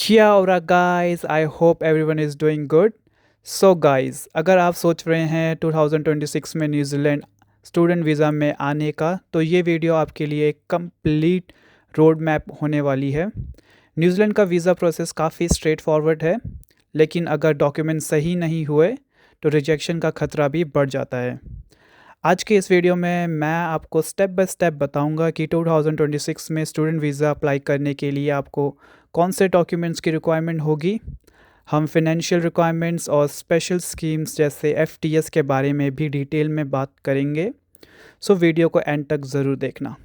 Yeah, alright guys, I hope everyone is doing good. So guys, अगर आप सोच रहे हैं 2026 में न्यूजीलैंड स्टूडेंट वीज़ा में आने का, तो ये वीडियो आपके लिए एक कंप्लीट रोड मैप होने वाली है। न्यूजीलैंड का वीज़ा प्रोसेस काफ़ी स्ट्रेट फॉरवर्ड है, लेकिन अगर डॉक्यूमेंट सही नहीं हुए तो रिजेक्शन का खतरा भी बढ़ जाता है। आज के इस वीडियो में मैं आपको स्टेप बाय स्टेप बताऊंगा कि 2026 में स्टूडेंट वीज़ा अप्लाई करने के लिए आपको कौन से डॉक्यूमेंट्स की रिक्वायरमेंट होगी। हम फिनेंशियल रिक्वायरमेंट्स और स्पेशल स्कीम्स जैसे एफटीएस के बारे में भी डिटेल में बात करेंगे। सो वीडियो को एंड तक ज़रूर देखना।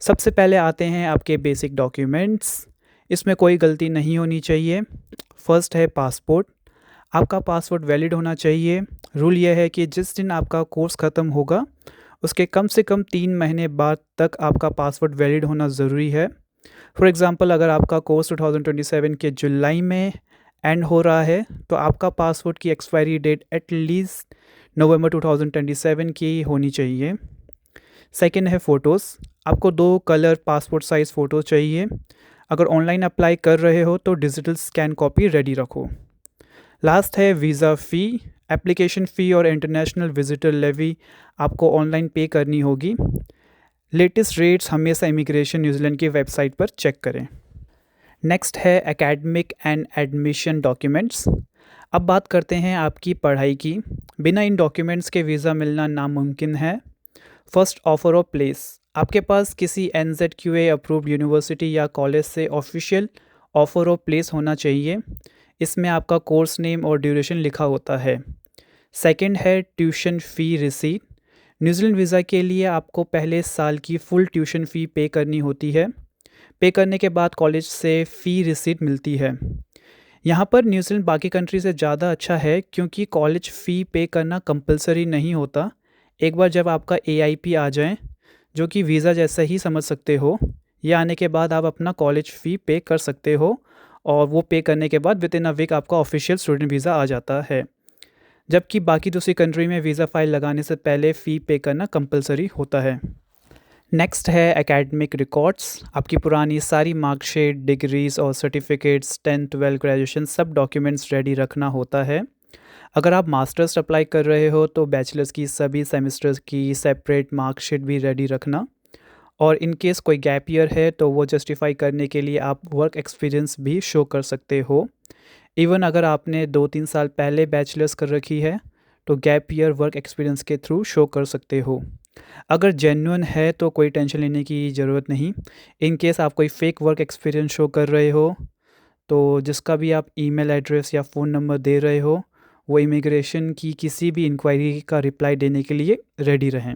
सबसे पहले आते हैं आपके बेसिक डॉक्यूमेंट्स। इसमें कोई गलती नहीं होनी चाहिए। फर्स्ट है पासपोर्ट। आपका पासपोर्ट वैलिड होना चाहिए। रूल यह है कि जिस दिन आपका कोर्स ख़त्म होगा उसके कम से कम 3 महीने बाद तक आपका पासपोर्ट वैलिड होना ज़रूरी है। फॉर एग्ज़ाम्पल, अगर आपका कोर्स 2027 के जुलाई में एंड हो रहा है तो आपका पासपोर्ट की एक्सपायरी डेट एटलीस्ट नवंबर 2027 की होनी चाहिए। सेकेंड है फ़ोटोज़। आपको 2 कलर पासपोर्ट साइज़ फ़ोटो चाहिए। अगर ऑनलाइन अप्लाई कर रहे हो तो डिजिटल स्कैन कॉपी रेडी रखो। लास्ट है वीज़ा फ़ी। एप्लीकेशन फ़ी और इंटरनेशनल विजिटर लेवी आपको ऑनलाइन पे करनी होगी। लेटेस्ट रेट्स हमेशा इमिग्रेशन न्यूजीलैंड की वेबसाइट पर चेक करें। नेक्स्ट है एकेडमिक एंड एडमिशन डॉक्यूमेंट्स। अब बात करते हैं आपकी पढ़ाई की। बिना इन डॉक्यूमेंट्स के वीज़ा मिलना नामुमकिन है। First, offer of place. आपके पास किसी NZQA अप्रूव्ड यूनिवर्सिटी या कॉलेज से ऑफिशियल ऑफर ऑफ प्लेस होना चाहिए। इसमें आपका कोर्स नेम और ड्यूरेशन लिखा होता है। सेकंड है tuition fee receipt. New Zealand visa के लिए आपको पहले साल की फुल ट्यूशन फ़ी पे करनी होती है। पे करने के बाद कॉलेज से फ़ी रिसीट मिलती है। यहाँ पर न्यूजीलैंड बाकी कंट्री से ज़्यादा अच्छा है क्योंकि कॉलेज फ़ी पे करना कंपलसरी नहीं होता। एक बार जब आपका AIP आ जाए, जो कि वीज़ा जैसा ही समझ सकते हो, ये आने के बाद आप अपना कॉलेज फ़ी पे कर सकते हो और वो पे करने के बाद विद इन अ वीक आपका ऑफिशियल स्टूडेंट वीज़ा आ जाता है। जबकि बाकी दूसरी कंट्री में वीज़ा फ़ाइल लगाने से पहले फ़ी पे करना कंपलसरी होता है। नेक्स्ट है एकेडमिक रिकॉर्ड्स। आपकी पुरानी सारी मार्कशीट, डिग्रीज़ और सर्टिफिकेट्स, 10th 12th ग्रेजुएशन सब डॉक्यूमेंट्स रेडी रखना होता है। अगर आप मास्टर्स अप्लाई कर रहे हो तो बैचलर्स की सभी सेमेस्टर्स की सेपरेट मार्कशीट भी रेडी रखना। और इन केस कोई गैप ईयर है तो वो जस्टिफाई करने के लिए आप वर्क एक्सपीरियंस भी शो कर सकते हो। इवन अगर आपने 2-3 साल पहले बैचलर्स कर रखी है तो गैप ईयर वर्क एक्सपीरियंस के थ्रू शो कर सकते हो। अगर जेन्युइन है तो कोई टेंशन लेने की ज़रूरत नहीं। इन केस आप कोई फेक वर्क एक्सपीरियंस शो कर रहे हो तो जिसका भी आप ईमेल एड्रेस या फ़ोन नंबर दे रहे हो वो इमिग्रेशन की किसी भी इंक्वायरी का रिप्लाई देने के लिए रेडी रहें।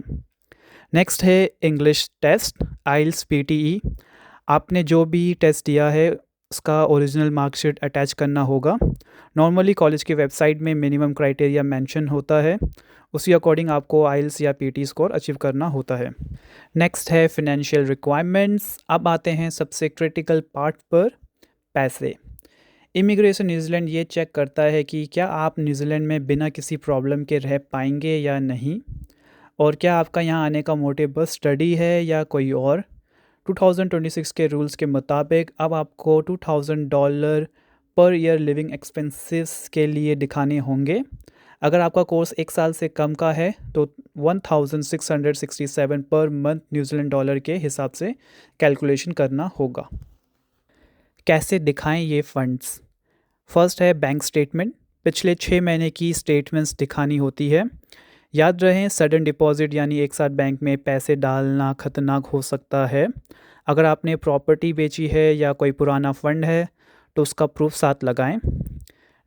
नेक्स्ट है इंग्लिश टेस्ट, IELTS PTE। आपने जो भी टेस्ट दिया है उसका ओरिजिनल मार्कशीट अटैच करना होगा। नॉर्मली कॉलेज की वेबसाइट में मिनिमम क्राइटेरिया मेंशन होता है, उसी अकॉर्डिंग आपको IELTS या PT स्कोर अचीव करना होता है। नेक्स्ट है फिनेंशियल रिक्वायरमेंट्स। अब आते हैं सबसे क्रिटिकल पार्ट पर, पैसे। इमिग्रेशन न्यूजीलैंड ये चेक करता है कि क्या आप न्यूजीलैंड में बिना किसी प्रॉब्लम के रह पाएंगे या नहीं, और क्या आपका यहाँ आने का मोटिव बस स्टडी है या कोई और। 2026 के रूल्स के मुताबिक अब आपको $2000 पर ईयर लिविंग एक्सपेंसेस के लिए दिखाने होंगे। अगर आपका कोर्स 1 साल से कम का है तो 1667 पर मंथ न्यूजीलैंड डॉलर के हिसाब से कैलकुलेशन करना होगा। कैसे दिखाएं ये फंड्स? फर्स्ट है बैंक स्टेटमेंट। पिछले 6 महीने की स्टेटमेंट्स दिखानी होती है। याद रहें, सडन डिपॉजिट यानी एक साथ बैंक में पैसे डालना खतरनाक हो सकता है। अगर आपने प्रॉपर्टी बेची है या कोई पुराना फ़ंड है तो उसका प्रूफ साथ लगाएं।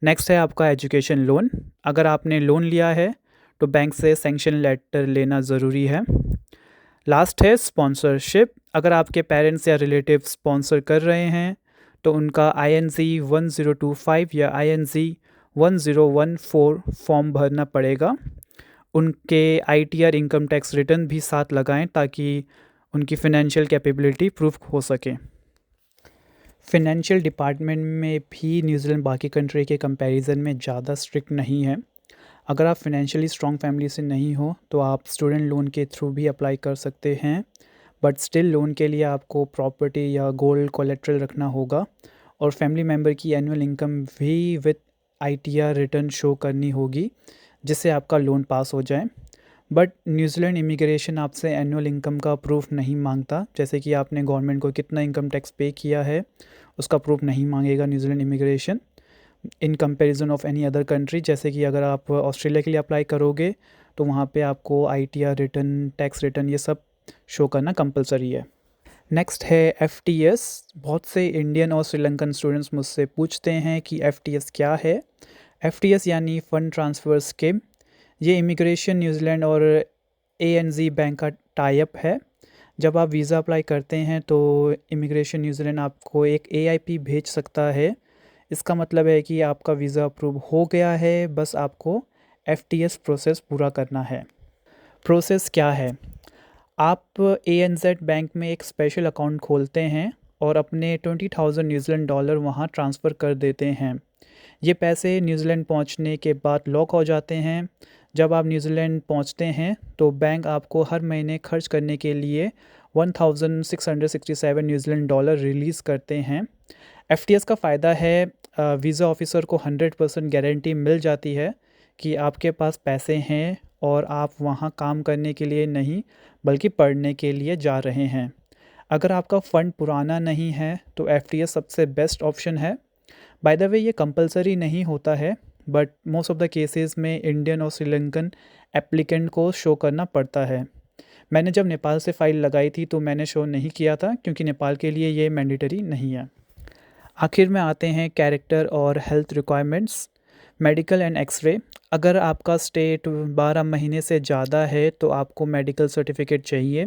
नेक्स्ट है आपका एजुकेशन लोन। अगर आपने लोन लिया है तो बैंक से सैंक्शन लेटर लेना ज़रूरी है। लास्ट है स्पॉन्सरशिप। अगर आपके पेरेंट्स या रिलेटिव स्पॉन्सर कर रहे हैं तो उनका INC 1025 या INC 1014 फॉर्म भरना पड़ेगा। उनके ITR इनकम टैक्स रिटर्न भी साथ लगाएं ताकि उनकी फ़िनेंशियल कैपेबिलिटी प्रूफ हो सके। फ़िनेंशियल डिपार्टमेंट में भी न्यूजीलैंड बाकी कंट्री के कंपैरिजन में ज़्यादा स्ट्रिक्ट नहीं है। अगर आप फिनेंशियली स्ट्रॉन्ग फैमिली से नहीं हो तो आप स्टूडेंट लोन के थ्रू भी अप्लाई कर सकते हैं, बट स्टिल लोन के लिए आपको प्रॉपर्टी या गोल्ड कोलेट्रल रखना होगा और फैमिली मेम्बर की एनुअल इनकम भी विद ITR रिटर्न शो करनी होगी, जिससे आपका लोन पास हो जाए। बट न्यूजीलैंड इमिग्रेशन आपसे एनुअल इनकम का प्रूफ नहीं मांगता, जैसे कि आपने गवर्नमेंट को कितना इनकम टैक्स पे किया है उसका प्रूफ नहीं मांगेगा New Zealand immigration in comparison of any other country. जैसे कि अगर आप ऑस्ट्रेलिया के लिए अप्लाई करोगे तो वहाँ पे आपको ITR रिटर्न, टैक्स रिटर्न, ये सब शो करना कंपलसरी है। नेक्स्ट है FTS। बहुत से इंडियन और श्रीलंकन स्टूडेंट्स मुझसे पूछते हैं कि FTS क्या है। FTS यानी फ़ंड ट्रांसफ़र स्कीम। ये इमिग्रेशन न्यूजीलैंड और ANZ बैंक का टाई अप है। जब आप वीज़ा अप्लाई करते हैं तो इमिग्रेशन न्यूजीलैंड आपको एक AIP भेज सकता है। इसका मतलब है कि आपका वीज़ा अप्रूव हो गया है, बस आपको FTS प्रोसेस पूरा करना है। प्रोसेस क्या है? आप ANZ बैंक में एक स्पेशल अकाउंट खोलते हैं और अपने 20,000 न्यूजीलैंड डॉलर वहाँ ट्रांसफ़र कर देते हैं। ये पैसे न्यूजीलैंड पहुँचने के बाद लॉक हो जाते हैं। जब आप न्यूजीलैंड पहुँचते हैं तो बैंक आपको हर महीने खर्च करने के लिए 1,667 न्यूजीलैंड डॉलर रिलीज़ करते हैं। FTS का फ़ायदा है, वीज़ा ऑफिसर को 100% गारंटी मिल जाती है कि आपके पास पैसे हैं और आप वहाँ काम करने के लिए नहीं बल्कि पढ़ने के लिए जा रहे हैं। अगर आपका फ़ंड पुराना नहीं है तो FTS सबसे बेस्ट ऑप्शन है। बाय द वे ये कंपलसरी नहीं होता है, but most of the cases में इंडियन और श्रीलंकन एप्लीकेंट को शो करना पड़ता है। मैंने जब नेपाल से फ़ाइल लगाई थी तो मैंने शो नहीं किया था, क्योंकि नेपाल के लिए ये मैंडेटरी नहीं है। आखिर में आते हैं कैरेक्टर और health requirements. Medical and x ray. अगर आपका स्टेट 12 महीने से ज़्यादा है तो आपको मेडिकल सर्टिफिकेट चाहिए।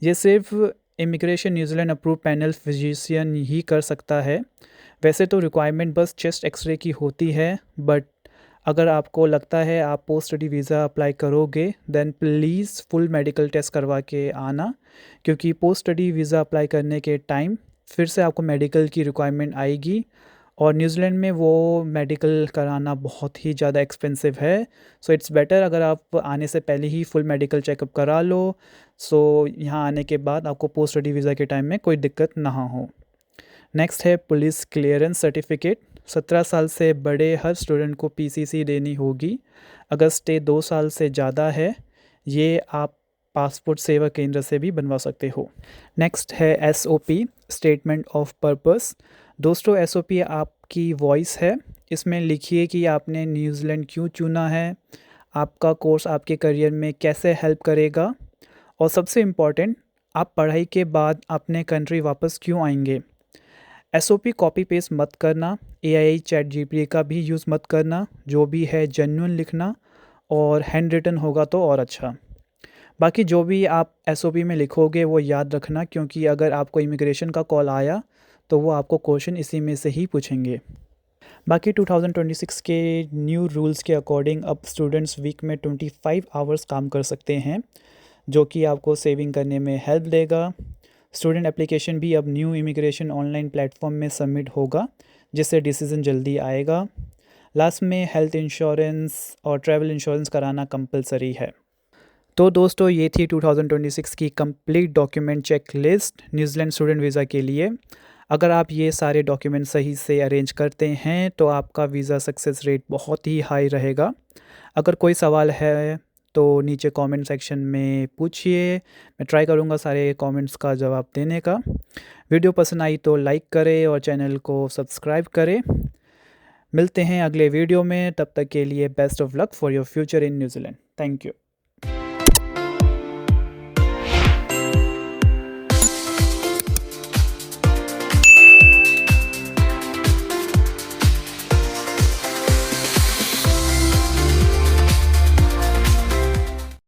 ये सिर्फ immigration New Zealand approve panel physician ही कर सकता है। वैसे तो रिक्वायरमेंट बस चेस्ट एक्सरे की होती है, बट अगर आपको लगता है आप पोस्ट स्टडी वीज़ा अप्लाई करोगे then please full medical test करवा के आना, क्योंकि पोस्ट स्टडी वीज़ा अप्लाई करने के टाइम फिर से आपको मेडिकल की रिक्वायरमेंट आएगी और न्यूजीलैंड में वो मेडिकल कराना बहुत ही ज़्यादा एक्सपेंसिव है। सो इट्स बेटर अगर आप आने से पहले ही फुल मेडिकल चेकअप करा लो, सो यहाँ आने के बाद आपको पोस्ट स्टडी वीज़ा के टाइम में कोई दिक्कत ना हो। नेक्स्ट है पुलिस क्लियरेंस सर्टिफिकेट। 17 साल से बड़े हर स्टूडेंट को PCC देनी होगी। अगर स्टे 2 साल से ज़्यादा है, ये आप पासपोर्ट सेवा केंद्र से भी बनवा सकते हो। नेक्स्ट है SOP, स्टेटमेंट ऑफ पर्पस। दोस्तों, SOP आपकी वॉइस है। इसमें लिखिए कि आपने न्यूजीलैंड क्यों चुना है, आपका कोर्स आपके करियर में कैसे हेल्प करेगा, और सबसे इम्पॉर्टेंट, आप पढ़ाई के बाद अपने कंट्री वापस क्यों आएंगे। SOP कॉपी पेस्ट मत करना, AI ChatGPT का भी यूज़ मत करना। जो भी है जेन्युइन लिखना, और हैंड रिटन होगा तो और अच्छा। बाकी जो भी आप SOP में लिखोगे वो याद रखना, क्योंकि अगर आपको इमिग्रेशन का कॉल आया तो वो आपको क्वेश्चन इसी में से ही पूछेंगे। बाकी 2026 के न्यू रूल्स के अकॉर्डिंग अब स्टूडेंट्स वीक में 25 आवर्स काम कर सकते हैं, जो कि आपको सेविंग करने में हेल्प देगा। स्टूडेंट एप्लीकेशन भी अब न्यू इमिग्रेशन ऑनलाइन प्लेटफॉर्म में सबमिट होगा, जिससे डिसीजन जल्दी आएगा। लास्ट में हेल्थ इंश्योरेंस और ट्रैवल इंश्योरेंस कराना कंपलसरी है। तो दोस्तों, ये थी 2026 की complete document check list New Zealand student visa के लिए। अगर आप ये सारे डॉक्यूमेंट सही से अरेंज करते हैं तो आपका वीज़ा सक्सेस रेट बहुत ही हाई रहेगा। अगर कोई सवाल है तो नीचे कमेंट सेक्शन में पूछिए, मैं ट्राई करूँगा सारे कमेंट्स का जवाब देने का। वीडियो पसंद आई तो लाइक करें और चैनल को सब्सक्राइब करें। मिलते हैं अगले वीडियो में, तब तक के लिए best of luck for your future in New Zealand. Thank you.